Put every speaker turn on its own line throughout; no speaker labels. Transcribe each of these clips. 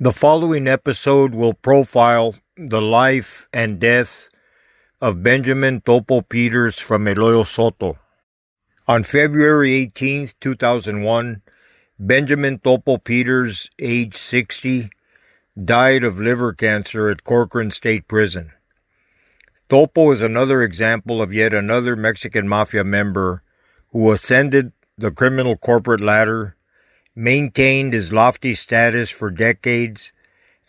The following episode will profile the life and death of Benjamin Topo Peters from Hoyo Soto. On February 18, 2001, Benjamin Topo Peters, age 60, died of liver cancer at Corcoran State Prison. Topo is another example of yet another Mexican Mafia member who ascended the criminal corporate ladder, maintained his lofty status for decades,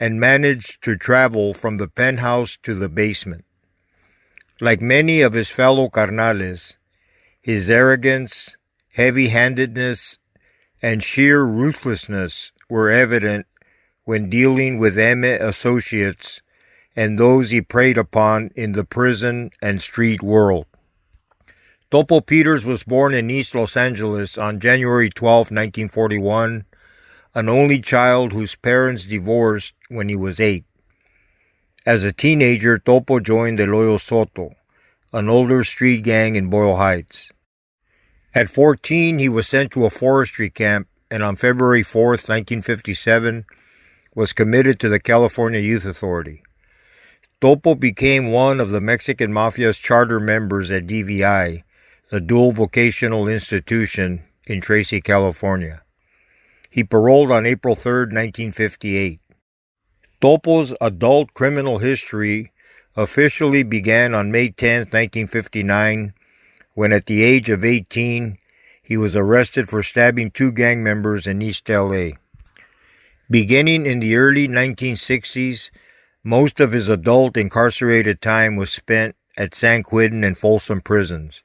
and managed to travel from the penthouse to the basement. Like many of his fellow carnales, his arrogance, heavy-handedness, and sheer ruthlessness were evident when dealing with M associates and those he preyed upon in the prison and street world. Topo Peters was born in East Los Angeles on January 12, 1941, an only child whose parents divorced when he was 8. As a teenager, Topo joined the Hoyo Soto, an older street gang in Boyle Heights. At 14, he was sent to a forestry camp, and on February 4, 1957, was committed to the California Youth Authority. Topo became one of the Mexican Mafia's charter members at DVI, the dual vocational institution in Tracy, California. He paroled on April 3, 1958. Topo's adult criminal history officially began on May 10, 1959, when at the age of 18, he was arrested for stabbing 2 gang members in East LA. Beginning in the early 1960s, most of his adult incarcerated time was spent at San Quentin and Folsom prisons,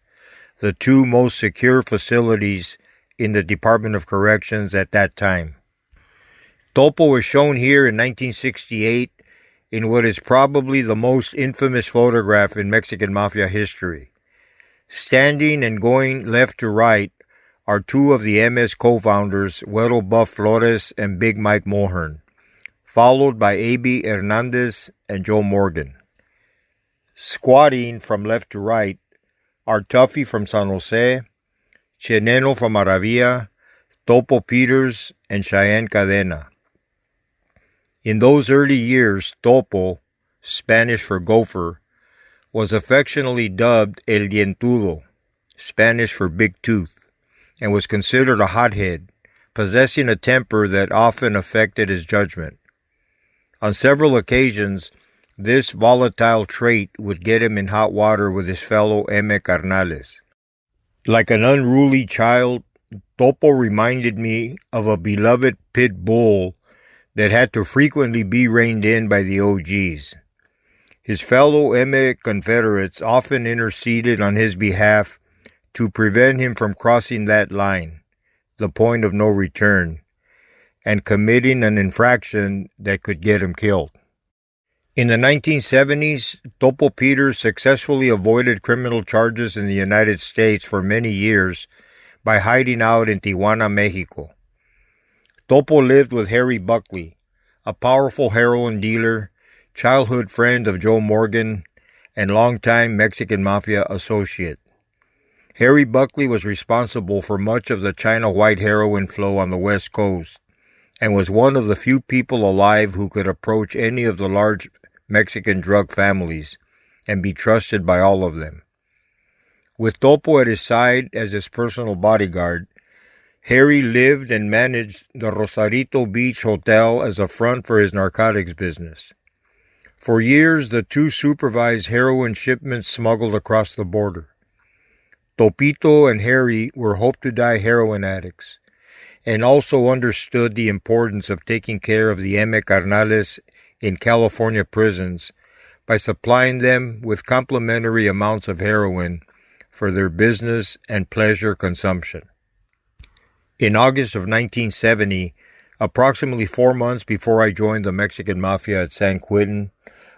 the 2 most secure facilities in the Department of Corrections at that time. Topo was shown here in 1968 in what is probably the most infamous photograph in Mexican Mafia history. Standing and going left to right are 2 of the MS co-founders, Güero Buff Flores and Big Mike Mulhern, followed by A.B. Hernandez and Joe Morgan. Squatting from left to right are Tuffy from San Jose, Cheneno from Maravilla, Topo Peters, and Cheyenne Cadena. In those early years, Topo, Spanish for gopher, was affectionately dubbed El Dientudo, Spanish for big tooth, and was considered a hothead, possessing a temper that often affected his judgment. On several occasions, this volatile trait would get him in hot water with his fellow M carnales. Like an unruly child, Topo reminded me of a beloved pit bull that had to frequently be reined in by the OGs. His fellow M Confederates often interceded on his behalf to prevent him from crossing that line, the point of no return, and committing an infraction that could get him killed. In the 1970s, Topo Peters successfully avoided criminal charges in the United States for many years by hiding out in Tijuana, Mexico. Topo lived with Harry Buckley, a powerful heroin dealer, childhood friend of Joe Morgan, and longtime Mexican Mafia associate. Harry Buckley was responsible for much of the China white heroin flow on the West Coast, and was one of the few people alive who could approach any of the large Mexican drug families and be trusted by all of them. With Topo at his side as his personal bodyguard, Harry lived and managed the Rosarito Beach Hotel as a front for his narcotics business. For years, the 2 supervised heroin shipments smuggled across the border. Topito and Harry were hope-to-die heroin addicts, and also understood the importance of taking care of the M carnales in California prisons by supplying them with complimentary amounts of heroin for their business and pleasure consumption. In August of 1970, approximately 4 months before I joined the Mexican Mafia at San Quentin,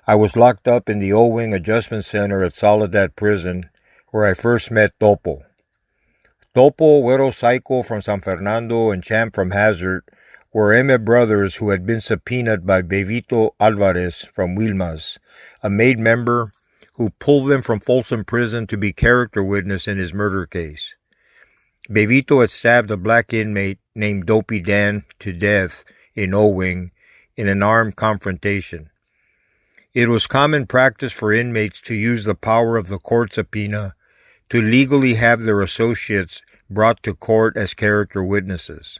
I was locked up in the O-Wing Adjustment Center at Soledad Prison, where I first met Topo. Topo, Güero Psycho from San Fernando, and Champ from Hazard were M brothers who had been subpoenaed by Bevito Alvarez from Wilmas, a made member who pulled them from Folsom Prison to be character witness in his murder case. Bevito had stabbed a black inmate named Dopey Dan to death in O-Wing in an armed confrontation. It was common practice for inmates to use the power of the court subpoena to legally have their associates brought to court as character witnesses.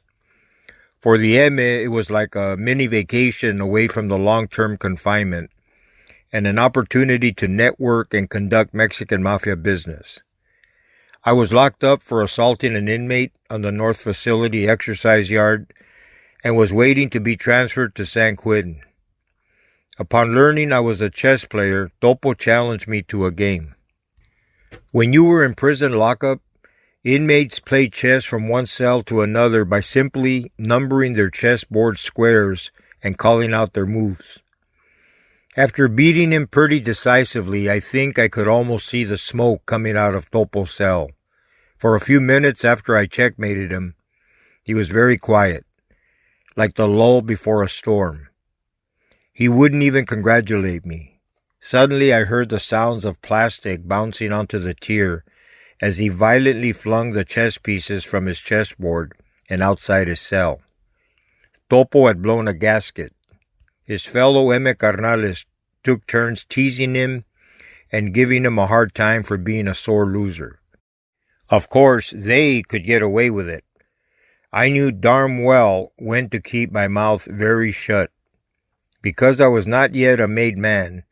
For the M, it was like a mini vacation away from the long-term confinement and an opportunity to network and conduct Mexican Mafia business. I was locked up for assaulting an inmate on the North Facility exercise yard and was waiting to be transferred to San Quentin. Upon learning I was a chess player, Topo challenged me to a game. When you were in prison lockup, inmates played chess from one cell to another by simply numbering their chessboard squares and calling out their moves. After beating him pretty decisively, I think I could almost see the smoke coming out of Topo's cell. For a few minutes after I checkmated him, he was very quiet, like the lull before a storm. He wouldn't even congratulate me. Suddenly I heard the sounds of plastic bouncing onto the tier as he violently flung the chess pieces from his chessboard and outside his cell. Topo had blown a gasket. His fellow M. Carnales took turns teasing him and giving him a hard time for being a sore loser. Of course, they could get away with it. I knew darn well when to keep my mouth very shut. Because I was not yet a made man,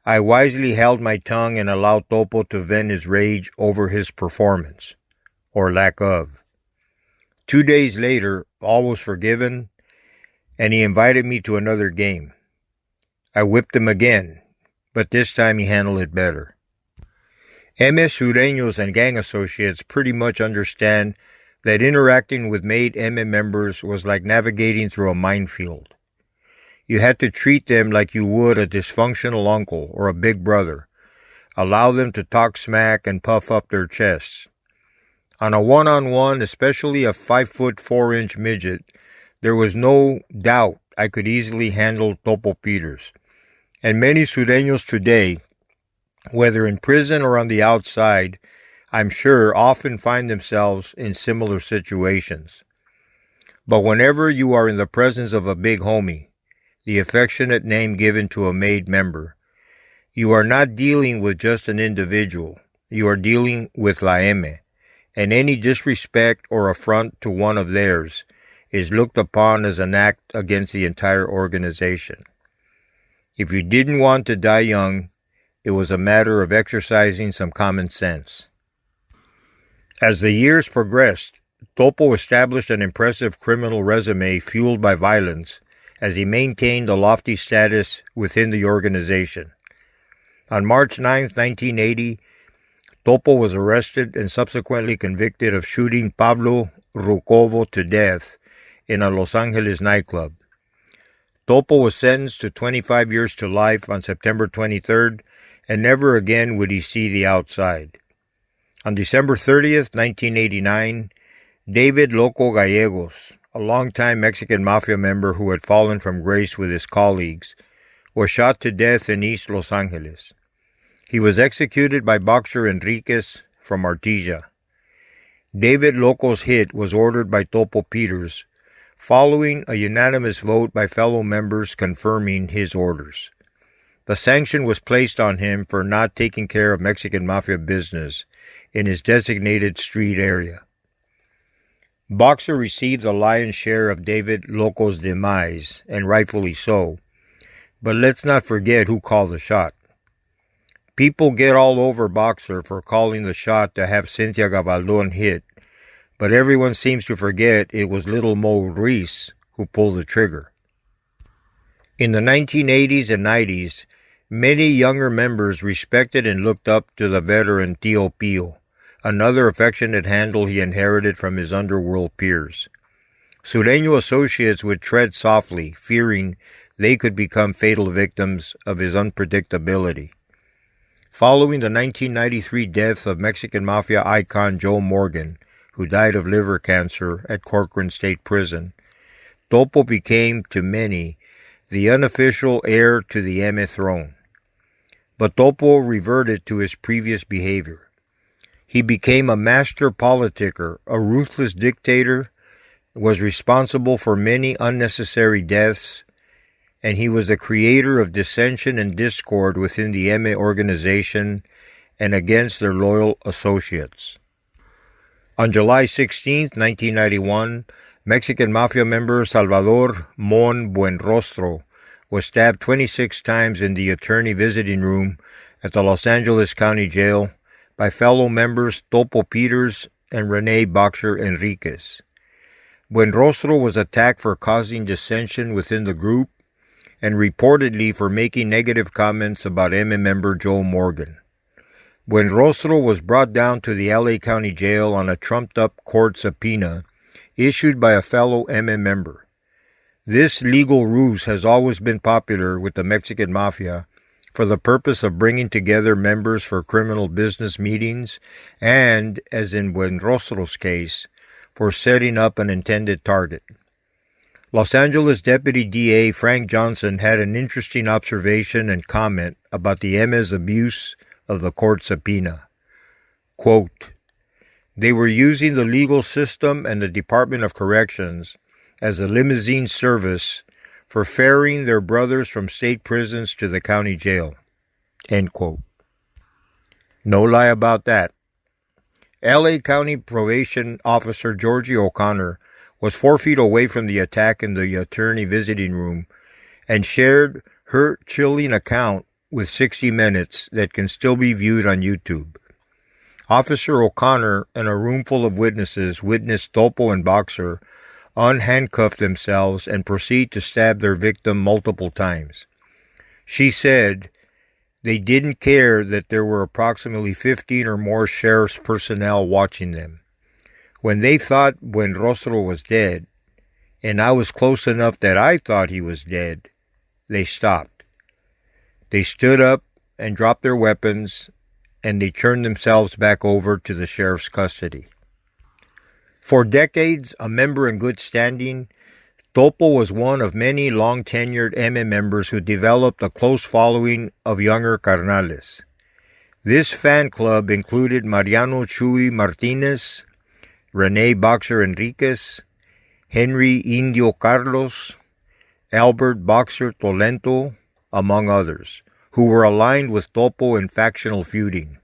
I wisely held my tongue and allowed Topo to vent his rage over his performance, or lack of. 2 days later, all was forgiven, and he invited me to another game. I whipped him again, but this time he handled it better. MS Sureños and gang associates pretty much understand that interacting with made MM members was like navigating through a minefield. You had to treat them like you would a dysfunctional uncle or a big brother. Allow them to talk smack and puff up their chests. On a one-on-one, especially a 5'4" midget, there was no doubt I could easily handle Topo Peters. And many Sureños today, whether in prison or on the outside, I'm sure often find themselves in similar situations. But whenever you are in the presence of a big homie, the affectionate name given to a made member, you are not dealing with just an individual. You are dealing with La M, and any disrespect or affront to one of theirs is looked upon as an act against the entire organization. If you didn't want to die young, it was a matter of exercising some common sense. As the years progressed, Topo established an impressive criminal resume fueled by violence as he maintained a lofty status within the organization. On March 9, 1980, Topo was arrested and subsequently convicted of shooting Pablo Rucovo to death in a Los Angeles nightclub. Topo was sentenced to 25 years to life on September 23rd, and never again would he see the outside. On December 30th, 1989, David Loco Gallegos, a longtime Mexican Mafia member who had fallen from grace with his colleagues, was shot to death in East Los Angeles. He was executed by boxer Enriquez from Artesia. David Loco's hit was ordered by Topo Peters, following a unanimous vote by fellow members confirming his orders. The sanction was placed on him for not taking care of Mexican Mafia business in his designated street area. Boxer received the lion's share of David Loco's demise, and rightfully so. But let's not forget who called the shot. People get all over Boxer for calling the shot to have Cynthia Gavaldon hit, but everyone seems to forget it was little Mo Ruiz who pulled the trigger. In the 1980s and 90s, many younger members respected and looked up to the veteran Tío Pío, another affectionate handle he inherited from his underworld peers. Sureño associates would tread softly, fearing they could become fatal victims of his unpredictability. Following the 1993 death of Mexican Mafia icon Joe Morgan, who died of liver cancer at Corcoran State Prison, Topo became, to many, the unofficial heir to the M throne. But Topo reverted to his previous behavior. He became a master politicker, a ruthless dictator, was responsible for many unnecessary deaths, and he was the creator of dissension and discord within the M organization and against their loyal associates. On July 16, 1991, Mexican Mafia member Salvador Mon Buenrostro was stabbed 26 times in the attorney visiting room at the Los Angeles County Jail by fellow members Topo Peters and Rene Boxer Enriquez. Buenrostro was attacked for causing dissension within the group and reportedly for making negative comments about M member Joe Morgan. Buenrostro was brought down to the LA County Jail on a trumped-up court subpoena issued by a fellow M member. This legal ruse has always been popular with the Mexican Mafia for the purpose of bringing together members for criminal business meetings and, as in Buenrostro's case, for setting up an intended target. Los Angeles Deputy DA Frank Johnson had an interesting observation and comment about the MA's abuse of the court subpoena. Quote, "They were using the legal system and the Department of Corrections as a limousine service for ferrying their brothers from state prisons to the county jail." End quote. No lie about that. LA County Probation Officer Georgie O'Connor was 4 feet away from the attack in the attorney visiting room and shared her chilling account with 60 Minutes that can still be viewed on YouTube. Officer O'Connor and a room full of witnesses witnessed Topo and Boxer unhandcuff themselves and proceed to stab their victim multiple times. She said they didn't care that there were approximately 15 or more sheriff's personnel watching them. When they thought Buenrostro was dead, and I was close enough that I thought he was dead, they stopped. They stood up and dropped their weapons, and they turned themselves back over to the sheriff's custody. For decades, a member in good standing, Topo was one of many long-tenured M members who developed a close following of younger carnales. This fan club included Mariano Chuy Martinez, Rene Boxer Enriquez, Henry Indio Carlos, Albert Boxer Tolento, among others, who were aligned with Topo in factional feuding.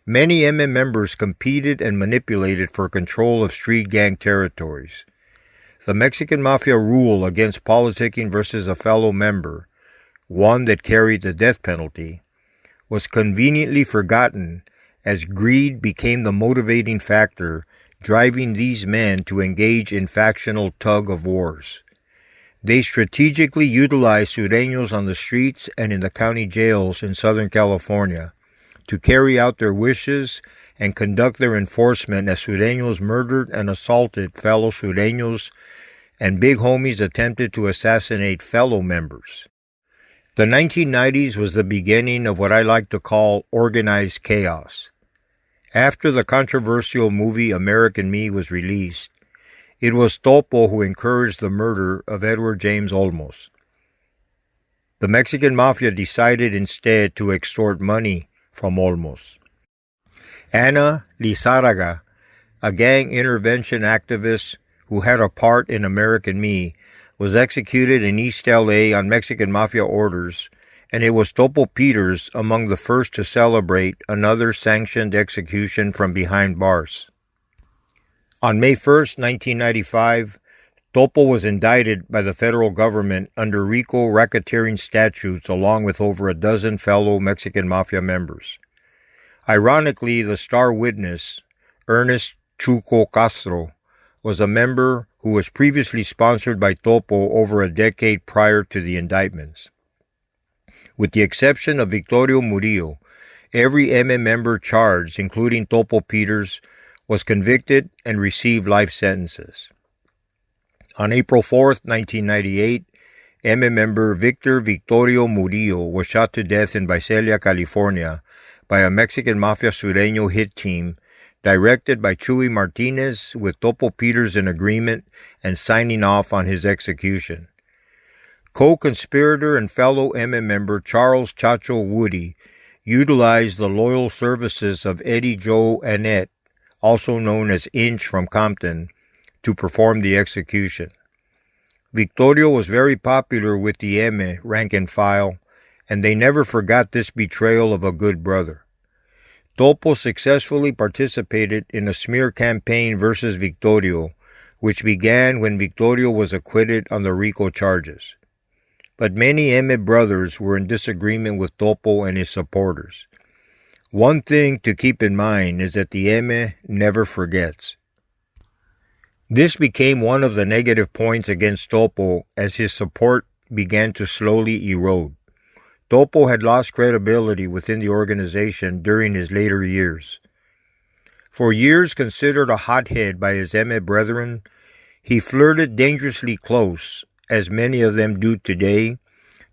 Many M members competed and manipulated for control of street gang territories. The Mexican Mafia rule against politicking versus a fellow member, one that carried the death penalty, was conveniently forgotten as greed became the motivating factor driving these men to engage in factional tug-of-wars. They strategically utilized sureños on the streets and in the county jails in Southern California to carry out their wishes and conduct their enforcement as sureños murdered and assaulted fellow sureños and big homies attempted to assassinate fellow members. The 1990s was the beginning of what I like to call organized chaos. After the controversial movie American Me was released, it was Topo who encouraged the murder of Edward James Olmos. The Mexican Mafia decided instead to extort money from Olmos. Ana Lizárraga, a gang intervention activist who had a part in American Me, was executed in East LA on Mexican Mafia orders, and it was Topo Peters among the first to celebrate another sanctioned execution from behind bars. On May 1st, 1995, Topo was indicted by the federal government under RICO racketeering statutes along with over a dozen fellow Mexican Mafia members. Ironically, the star witness, Ernest Chuco Castro, was a member who was previously sponsored by Topo over a decade prior to the indictments. With the exception of Victorio Murillo, every M member charged, including Topo Peters, was convicted and received life sentences. On April 4th, 1998, M member Victor Victorio Murillo was shot to death in Visalia, California, by a Mexican Mafia Sureño hit team directed by Chuy Martinez, with Topo Peters in agreement and signing off on his execution. Co-conspirator and fellow M member Charles Chacho Woody utilized the loyal services of Eddie Joe Annette, also known as Inch from Compton, to perform the execution. Victorio was very popular with the M rank and file, and they never forgot this betrayal of a good brother. Topo successfully participated in a smear campaign versus Victorio, which began when Victorio was acquitted on the RICO charges. But many M brothers were in disagreement with Topo and his supporters. One thing to keep in mind is that the M never forgets. This became one of the negative points against Topo as his support began to slowly erode. Topo had lost credibility within the organization during his later years. For years considered a hothead by his M brethren, he flirted dangerously close, as many of them do today,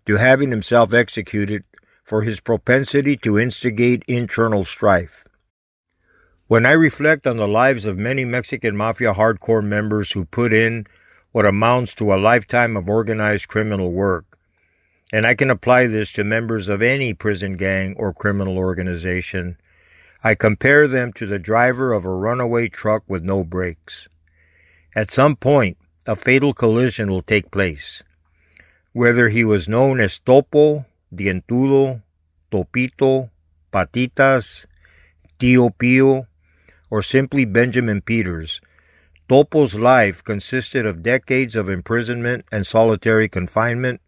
to having himself executed for his propensity to instigate internal strife. When I reflect on the lives of many Mexican Mafia hardcore members who put in what amounts to a lifetime of organized criminal work, and I can apply this to members of any prison gang or criminal organization, I compare them to the driver of a runaway truck with no brakes. At some point, a fatal collision will take place. Whether he was known as Topo, Dientudo, Topito, Patitas, Tio Pio, or simply Benjamin Peters, Topo's life consisted of decades of imprisonment and solitary confinement,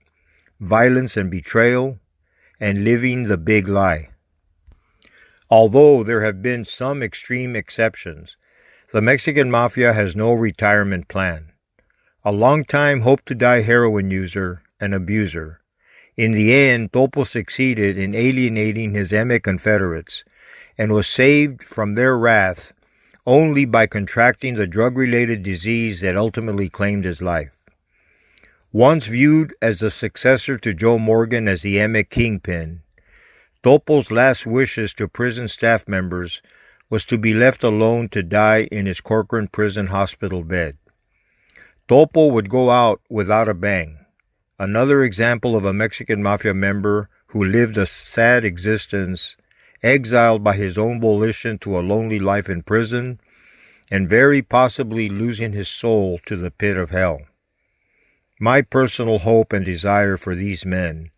violence and betrayal, and living the big lie. Although there have been some extreme exceptions, the Mexican Mafia has no retirement plan. A long-time hope-to-die heroin user and abuser, in the end, Topo succeeded in alienating his M confederates and was saved from their wrath only by contracting the drug-related disease that ultimately claimed his life. Once viewed as the successor to Joe Morgan as the M kingpin, Topo's last wishes to prison staff members was to be left alone to die in his Corcoran prison hospital bed. Topo would go out without a bang. Another example of a Mexican Mafia member who lived a sad existence, exiled by his own volition to a lonely life in prison, and very possibly losing his soul to the pit of hell. My personal hope and desire for these men,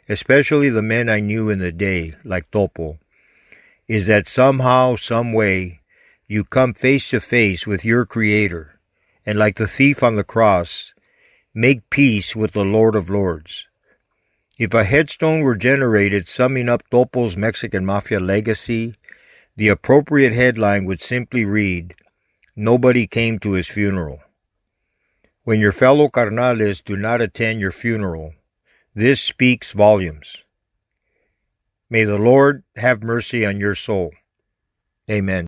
especially the men I knew in the day, like Topo, is that somehow, some way, you come face to face with your Creator, and like the thief on the cross, make peace with the Lord of Lords. If a headstone were generated summing up Topo's Mexican Mafia legacy, the appropriate headline would simply read, "Nobody came to his funeral." When your fellow carnales do not attend your funeral, this speaks volumes. May the Lord have mercy on your soul. Amen.